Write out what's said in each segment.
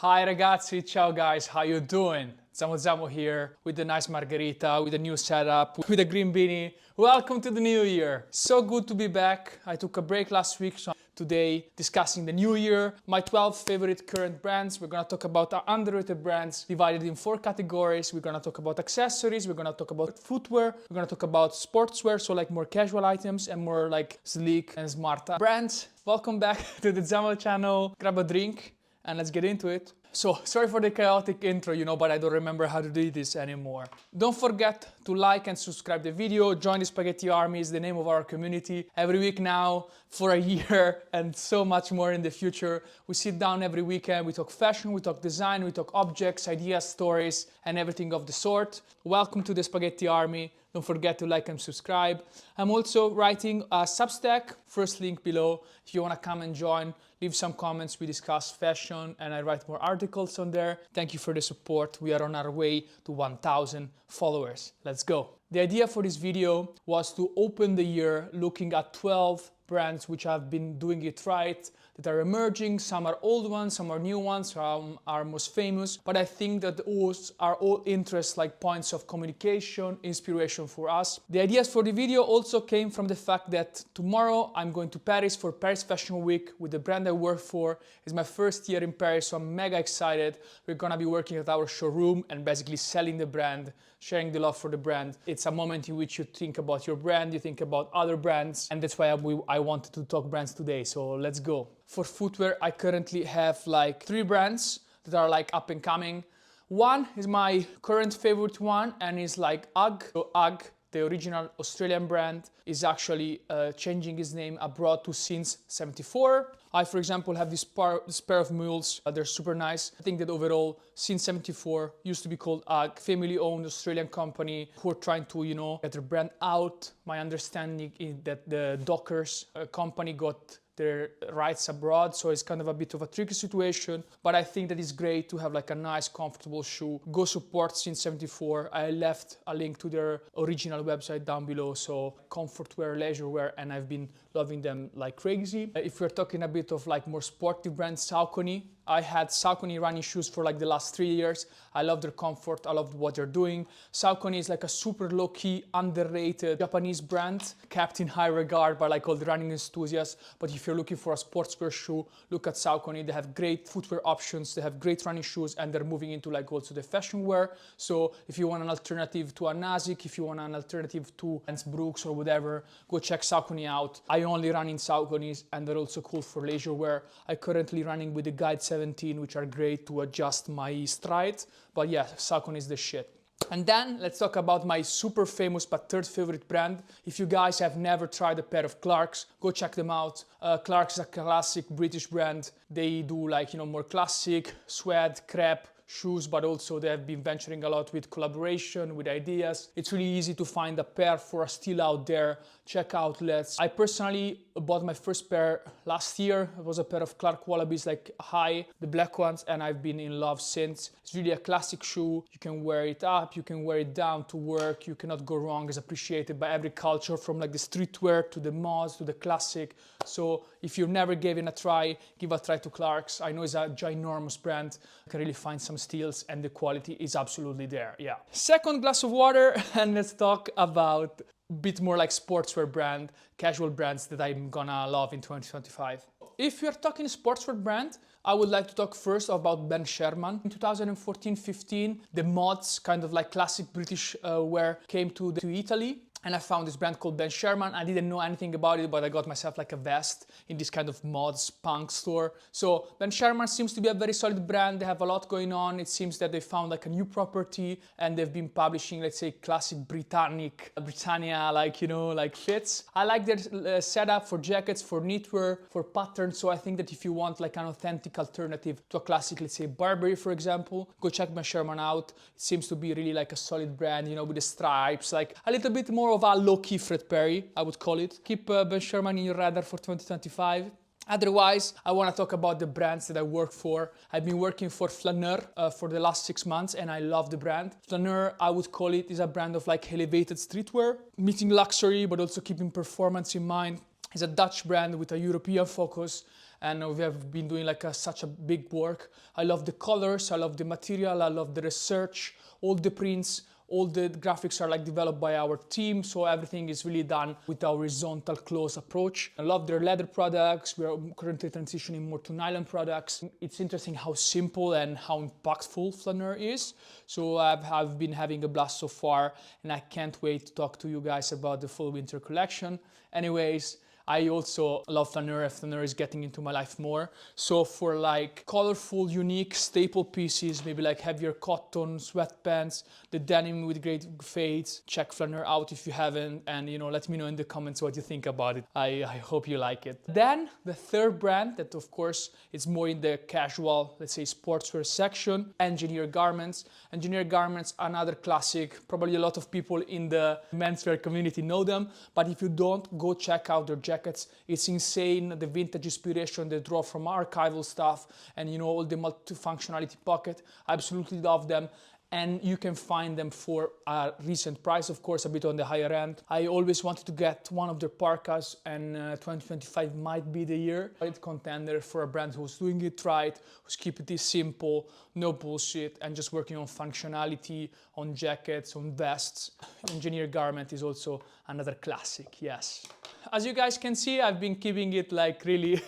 Hi ragazzi, ciao guys, how you doing? Zamo Zamo here with the nice margarita, with a new setup, with a green beanie. Welcome to the new year. So good to be back. I took a break last week, so today discussing the new year, my 12 favorite current brands. We're gonna talk about our underrated brands divided in 4 categories. We're gonna talk about accessories, we're gonna talk about footwear, we're gonna talk about sportswear, so like more casual items and more like sleek and smart brands. Welcome back to the Zamo channel. Grab a drink and let's get into it. So, sorry for the chaotic intro, but I don't remember how to do this anymore. Don't forget to like and subscribe the video. Join the Spaghetti Army is the name of our community. Every week now, for a year, and so much more in the future. We sit down every weekend, we talk fashion, we talk design, we talk objects, ideas, stories, and everything of the sort. Welcome to the Spaghetti Army. Don't forget to like and subscribe. I'm also writing a Substack, first link below. If you want to come and join, leave some comments. We discuss fashion and I write more articles on there. Thank you for the support. We are on our way to 1,000 followers. Let's go. The idea for this video was to open the year looking at 12 brands which have been doing it right, that are emerging. Some are old ones, some are new ones, some are most famous. But I think that those are all interests, like points of communication, inspiration for us. The ideas for the video also came from the fact that tomorrow I'm going to Paris for Paris Fashion Week with the brand I work for. It's my first year in Paris, so I'm mega excited. We're gonna be working at our showroom and basically selling the brand, sharing the love for the brand. It's a moment in which you think about your brand, you think about other brands, and that's why I wanted to talk brands today, so let's go. For footwear, I currently have like 3 brands that are like up and coming. One is my current favorite one and is like UGG. So UGG, the original Australian brand, is actually changing its name abroad to Since 74. I, for example, have this pair of mules. They're super nice. I think that overall, Since 74 used to be called UGG, family-owned Australian company who are trying to, get their brand out. My understanding is that the Dockers company got their rights abroad, so it's kind of a bit of a tricky situation, but I think that it's great to have like a nice, comfortable shoe. Go support Since 74. I left a link to their original website down below, so comfort wear, leisure wear, and I've been loving them like crazy. If we're talking a bit of like more sportive brands, Saucony. I had Saucony running shoes for like the last 3 years. I love their comfort, I love what they're doing. Saucony is like a super low-key, underrated Japanese brand, kept in high regard by like all the running enthusiasts. But if you're looking for a sportswear shoe, look at Saucony. They have great footwear options, they have great running shoes, and they're moving into like also the fashion wear. So if you want an alternative to a Nazik, if you want an alternative to Vans Brooks or whatever, go check Saucony out. I only run in Sauconys and they're also cool for leisure wear. I'm currently running with the Guide 17, which are great to adjust my stride. But yeah, Saucony is the shit. And then let's talk about my super famous but third favorite brand. If you guys have never tried a pair of Clarks, go check them out. Clarks is a classic British brand. They do like, more classic suede, crepe shoes, but also they have been venturing a lot with collaboration, with ideas. It's really easy to find a pair for a steal out there. Check outlets. I personally bought my first pair last year. It was a pair of Clark Wallabies, like high, the black ones, and I've been in love since. It's really a classic shoe. You can wear it up, you can wear it down to work. You cannot go wrong. It's appreciated by every culture, from like the streetwear to the mods to the classic. So if you've never given a try, give a try to Clarks. I know it's a ginormous brand. You can really find some steals and the quality is absolutely there. Yeah. Second glass of water and let's talk about a bit more like sportswear brand, casual brands that I'm gonna love in 2025. If you're talking sportswear brand, I would like to talk first about Ben Sherman. In 2014-15, the mods, kind of like classic British wear, came to Italy. And I found this brand called Ben Sherman. I didn't know anything about it, but I got myself like a vest in this kind of mods punk store. So Ben Sherman seems to be a very solid brand. They have a lot going on. It seems that they found like a new property and they've been publishing, let's say, classic Britannia, like fits. I like their setup for jackets, for knitwear, for patterns. So I think that if you want like an authentic alternative to a classic, let's say Burberry, for example, go check Ben Sherman out. It seems to be really like a solid brand, with the stripes, like a little bit more of a low-key Fred Perry, I would call it. Keep Ben Sherman in your radar for 2025. Otherwise, I want to talk about the brands that I work for. I've been working for Flaneur for the last 6 months and I love the brand. Flaneur, I would call it, is a brand of like elevated streetwear, meeting luxury but also keeping performance in mind. It's a Dutch brand with a European focus and we have been doing like such a big work. I love the colors, I love the material, I love the research, all the prints, all the graphics are like developed by our team, so everything is really done with our horizontal close approach. I love their leather products. We are currently transitioning more to nylon products. It's interesting how simple and how impactful Flaneur is. So I've been having a blast so far, and I can't wait to talk to you guys about the fall winter collection. Anyways, I also love Flaneur. Flaneur is getting into my life more. So for like colorful, unique staple pieces, maybe like heavier cotton, sweatpants, the denim with great fades, check Flaneur out if you haven't, and let me know in the comments what you think about it. I hope you like it. Then the third brand that of course is more in the casual, let's say sportswear section, Engineer Garments. Engineer Garments, another classic. Probably a lot of people in the menswear community know them, but if you don't, go check out their jackets. It's insane, the vintage inspiration they draw from archival stuff, and all the multi-functionality pocket. I absolutely love them. And you can find them for a recent price, of course, a bit on the higher end. I always wanted to get one of their parkas, and 2025 might be the year. It's contender for a brand who's doing it right, who's keeping it simple, no bullshit, and just working on functionality, on jackets, on vests. Engineer Garment is also another classic, yes. As you guys can see, I've been keeping it like really,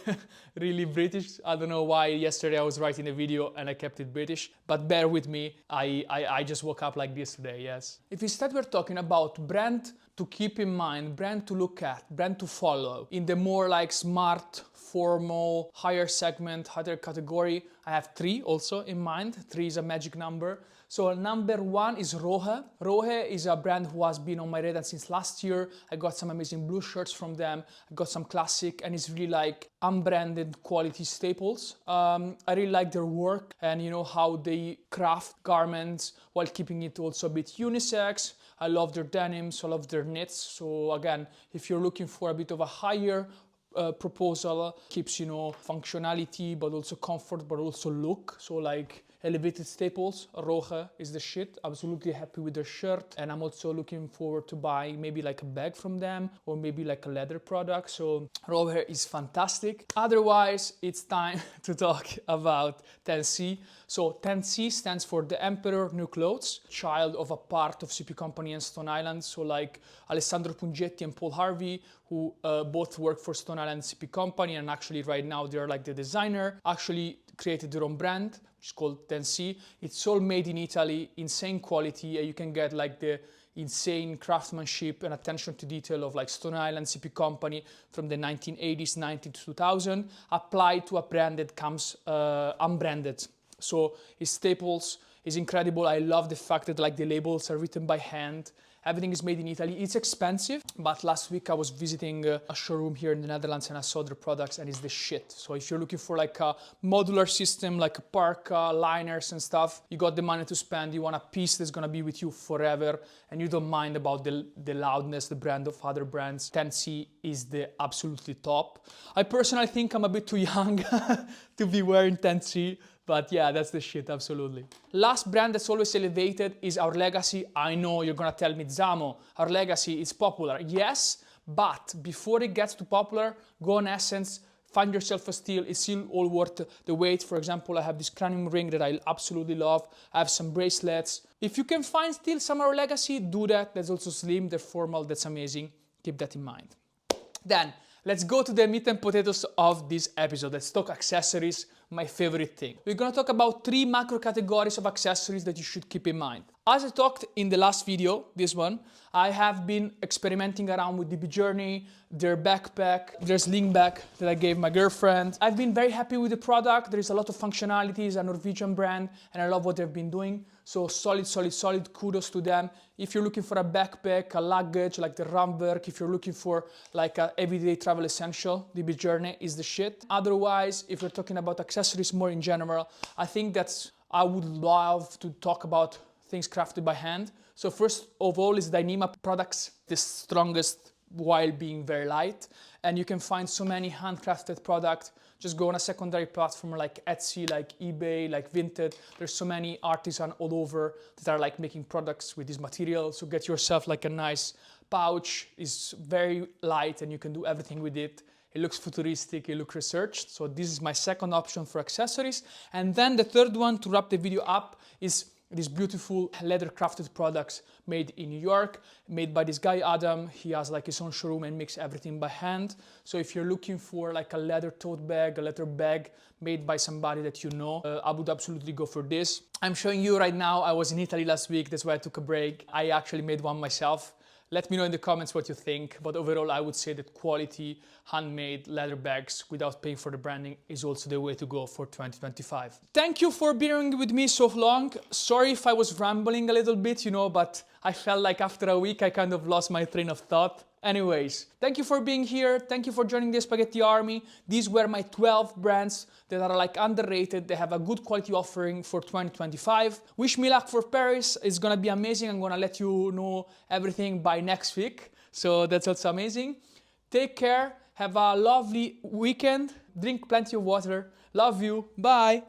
really British. I don't know why yesterday I was writing a video and I kept it British, but bear with me. I just woke up like this today, yes. If instead we're talking about brand to keep in mind, brand to look at, brand to follow, in the more like smart, formal, higher segment, higher category, I have 3 also in mind. 3 is a magic number. So number 1 is Rohe. Rohe is a brand who has been on my radar since last year. I got some amazing blue shirts from them. I got some classic, and it's really like unbranded quality staples. I really like their work and how they craft garments while keeping it also a bit unisex. I love their denims, I love their knits. So again, if you're looking for a bit of a higher proposal, keeps functionality but also comfort but also look, so like elevated staples, Rohe is the shit. Absolutely happy with their shirt, and I'm also looking forward to buying maybe like a bag from them or maybe like a leather product. So Rohe is fantastic. Otherwise, it's time to talk about 10C. So 10C stands for the Emperor New Clothes, child of a part of CP Company and Stone Island. So like Alessandro Pungetti and Paul Harvey, who both work for Stone Island CP Company, and actually right now they're like the designer, actually created their own brand, which is called 10C. It's all made in Italy, insane quality. You can get like the insane craftsmanship and attention to detail of like Stone Island CP Company from the 1980s, 90s to 2000, applied to a brand that comes unbranded. So his staples is incredible. I love the fact that like the labels are written by hand. Everything is made in Italy. It's expensive, but last week I was visiting a showroom here in the Netherlands and I saw their products, and it's the shit. So if you're looking for like a modular system, like a parka, liners and stuff, you got the money to spend, you want a piece that's gonna be with you forever, and you don't mind about the loudness, the brand of other brands, 10C is the absolutely top. I personally think I'm a bit too young to be wearing 10C, but yeah, that's the shit, absolutely. Last brand that's always elevated is our legacy. I know you're gonna tell me, Zamo, our legacy is popular. Yes, but before it gets too popular, go on Essence, find yourself a steal. It's still all worth the wait. For example, I have this cranium ring that I absolutely love. I have some bracelets. If you can find still some our legacy, do that. That's also slim, they're formal, that's amazing. Keep that in mind. Then, let's go to the meat and potatoes of this episode. Let's talk accessories, my favorite thing. We're gonna talk about 3 macro categories of accessories that you should keep in mind. As I talked in the last video, this one, I have been experimenting around with DB Journey, their backpack, their sling bag that I gave my girlfriend. I've been very happy with the product. There is a lot of functionalities, a Norwegian brand, and I love what they've been doing. So solid, solid, solid, kudos to them. If you're looking for a backpack, a luggage, like the Ramberg, if you're looking for like a everyday travel essential, DB Journey is the shit. Otherwise, if we're talking about accessories more in general, I think I would love to talk about things crafted by hand. So first of all is Dyneema products, the strongest while being very light. And you can find so many handcrafted products. Just go on a secondary platform like Etsy, like eBay, like Vinted. There's so many artisans all over that are like making products with this material. So get yourself like a nice pouch. It's very light and you can do everything with it. it looks futuristic, it looks researched. So this is my second option for accessories. And then the third one to wrap the video up is these beautiful leather crafted products made in New York, made by this guy Adam. He has like his own showroom and makes everything by hand. So if you're looking for like a leather tote bag, a leather bag made by somebody that you know, I would absolutely go for this. I'm showing you right now, I was in Italy last week, that's why I took a break. I actually made one myself. Let me know in the comments what you think, but overall I would say that quality, handmade leather bags without paying for the branding is also the way to go for 2025. Thank you for being with me so long. Sorry if I was rambling a little bit, but I felt like after a week I kind of lost my train of thought. Anyways, thank you for being here. Thank you for joining the Spaghetti Army. These were my 12 brands that are like underrated. They have a good quality offering for 2025. Wish me luck for Paris. It's gonna be amazing. I'm gonna let you know everything by next week. So that's also amazing. Take care. Have a lovely weekend. Drink plenty of water. Love you. Bye.